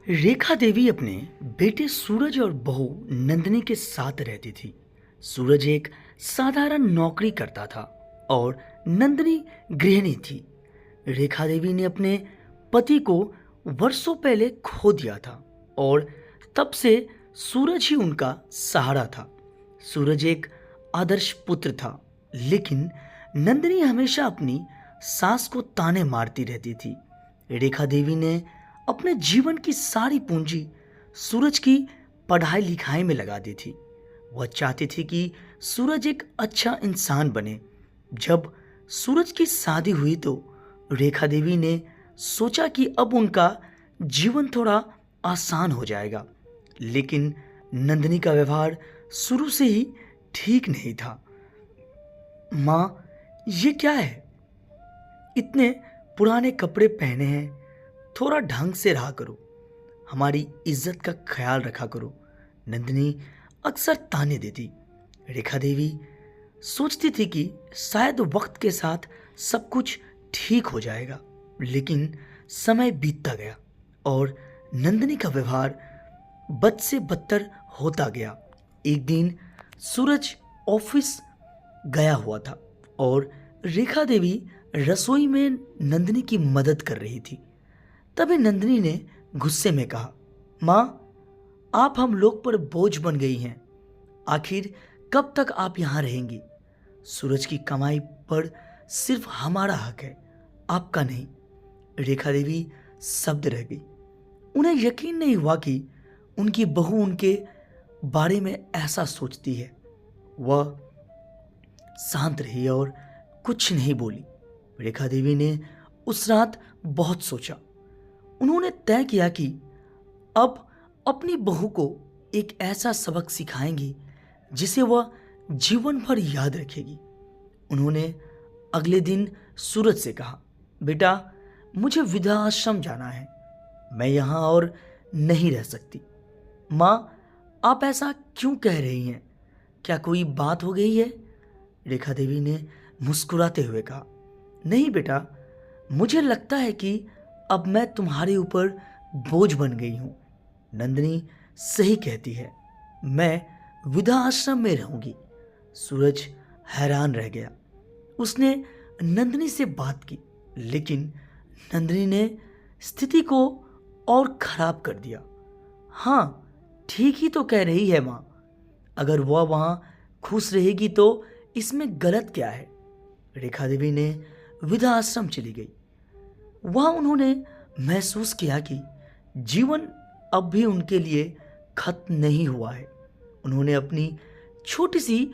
रेखा देवी अपने बेटे सूरज और बहू नंदिनी के साथ रहती थी। सूरज एक साधारण नौकरी करता था और नंदिनी गृहिणी थी। रेखा देवी ने अपने पति को वर्षों पहले खो दिया था और तब से सूरज ही उनका सहारा था। सूरज एक आदर्श पुत्र था, लेकिन नंदिनी हमेशा अपनी सास को ताने मारती रहती थी। रेखा देवी ने अपने जीवन की सारी पूंजी सूरज की पढ़ाई लिखाई में लगा दी थी। वह चाहती थी कि सूरज एक अच्छा इंसान बने। जब सूरज की शादी हुई तो रेखा देवी ने सोचा कि अब उनका जीवन थोड़ा आसान हो जाएगा, लेकिन नंदिनी का व्यवहार शुरू से ही ठीक नहीं था। माँ, ये क्या है? इतने पुराने कपड़े पहने हैं, थोड़ा ढंग से रहा करो, हमारी इज्जत का ख्याल रखा करो। नंदिनी अक्सर ताने देती। रेखा देवी सोचती थी कि शायद वक्त के साथ सब कुछ ठीक हो जाएगा, लेकिन समय बीतता गया और नंदिनी का व्यवहार बद से बदतर होता गया। एक दिन सूरज ऑफिस गया हुआ था और रेखा देवी रसोई में नंदिनी की मदद कर रही थी। तभी नंदिनी ने गुस्से में कहा, माँ, आप हम लोग पर बोझ बन गई हैं। आखिर कब तक आप यहाँ रहेंगी? सूरज की कमाई पर सिर्फ हमारा हक है, आपका नहीं। रेखा देवी शब्द रह गई। उन्हें यकीन नहीं हुआ कि उनकी बहू उनके बारे में ऐसा सोचती है। वह शांत रही और कुछ नहीं बोली। रेखा देवी ने उस रात बहुत सोचा। उन्होंने तय किया कि अब अपनी बहू को एक ऐसा सबक सिखाएंगी जिसे वह जीवन भर याद रखेगी। उन्होंने अगले दिन सूरज से कहा, बेटा, मुझे वृद्धा आश्रम जाना है, मैं यहाँ और नहीं रह सकती। माँ, आप ऐसा क्यों कह रही हैं? क्या कोई बात हो गई है? रेखा देवी ने मुस्कुराते हुए कहा, नहीं बेटा, मुझे लगता है कि अब मैं तुम्हारे ऊपर बोझ बन गई हूं। नंदिनी सही कहती है, मैं वृद्धा आश्रम में रहूंगी। सूरज हैरान रह गया। उसने नंदिनी से बात की, लेकिन नंदिनी ने स्थिति को और खराब कर दिया। हाँ, ठीक ही तो कह रही है माँ, अगर वह वहां खुश रहेगी तो इसमें गलत क्या है? रेखा देवी ने वृद्धा आश्रम चली गई। वहां उन्होंने महसूस किया कि जीवन अब भी उनके लिए खत्म नहीं हुआ है। उन्होंने अपनी छोटी सी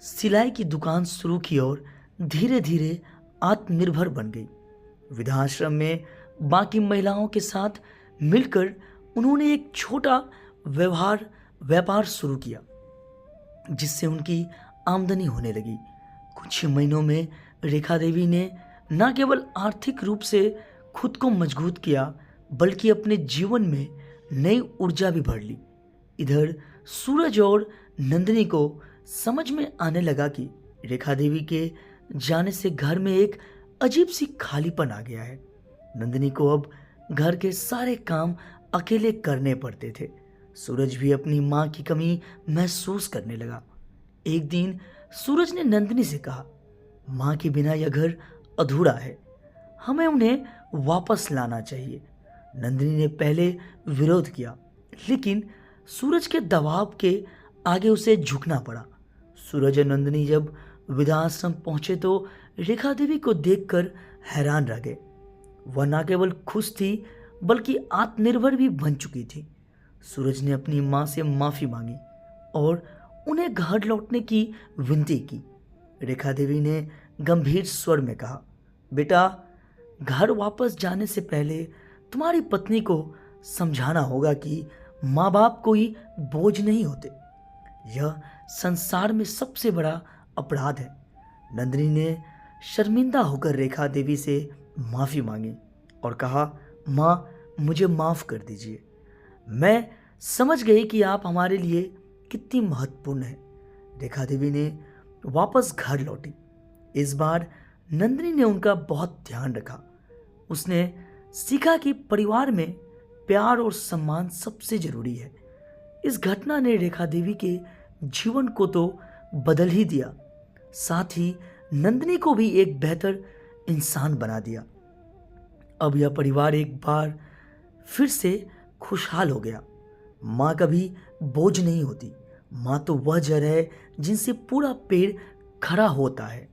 सिलाई की दुकान शुरू की और धीरे धीरे आत्मनिर्भर बन गई। वृद्धाश्रम में बाकी महिलाओं के साथ मिलकर उन्होंने एक छोटा व्यापार शुरू किया, जिससे उनकी आमदनी होने लगी। कुछ ही महीनों में रेखा देवी ने न केवल आर्थिक रूप से खुद को मजबूत किया, बल्कि अपने जीवन में नई ऊर्जा भी भर ली। इधर सूरज और नंदिनी को समझ में आने लगा कि रेखा देवी के जाने से घर में एक अजीब सी खालीपन आ गया है। नंदिनी को अब घर के सारे काम अकेले करने पड़ते थे। सूरज भी अपनी माँ की कमी महसूस करने लगा। एक दिन सूरज ने नंदिनी से कहा, माँ के बिना यह घर अधूरा है, हमें उन्हें वापस लाना चाहिए। नंदिनी ने पहले विरोध किया, लेकिन सूरज के दबाव के आगे उसे झुकना पड़ा। सूरज और नंदिनी जब वृद्धाश्रम पहुंचे तो रेखा देवी को देखकर हैरान रह गए। वह न केवल खुश थी, बल्कि आत्मनिर्भर भी बन चुकी थी। सूरज ने अपनी माँ से माफी मांगी और उन्हें घर लौटने की विनती की। रेखा देवी ने गंभीर स्वर में कहा, बेटा, घर वापस जाने से पहले तुम्हारी पत्नी को समझाना होगा कि माँ बाप कोई बोझ नहीं होते। यह संसार में सबसे बड़ा अपराध है। नंदिनी ने शर्मिंदा होकर रेखा देवी से माफी मांगी और कहा, माँ, मुझे माफ कर दीजिए। मैं समझ गई कि आप हमारे लिए कितनी महत्वपूर्ण है। रेखा देवी ने वापस घर लौटी। इस बार नंदिनी ने उनका बहुत ध्यान रखा। उसने सीखा कि परिवार में प्यार और सम्मान सबसे जरूरी है। इस घटना ने रेखा देवी के जीवन को तो बदल ही दिया, साथ ही नंदिनी को भी एक बेहतर इंसान बना दिया। अब यह परिवार एक बार फिर से खुशहाल हो गया। माँ कभी बोझ नहीं होती। माँ तो वह जड़ है जिनसे पूरा पेड़ खड़ा होता है।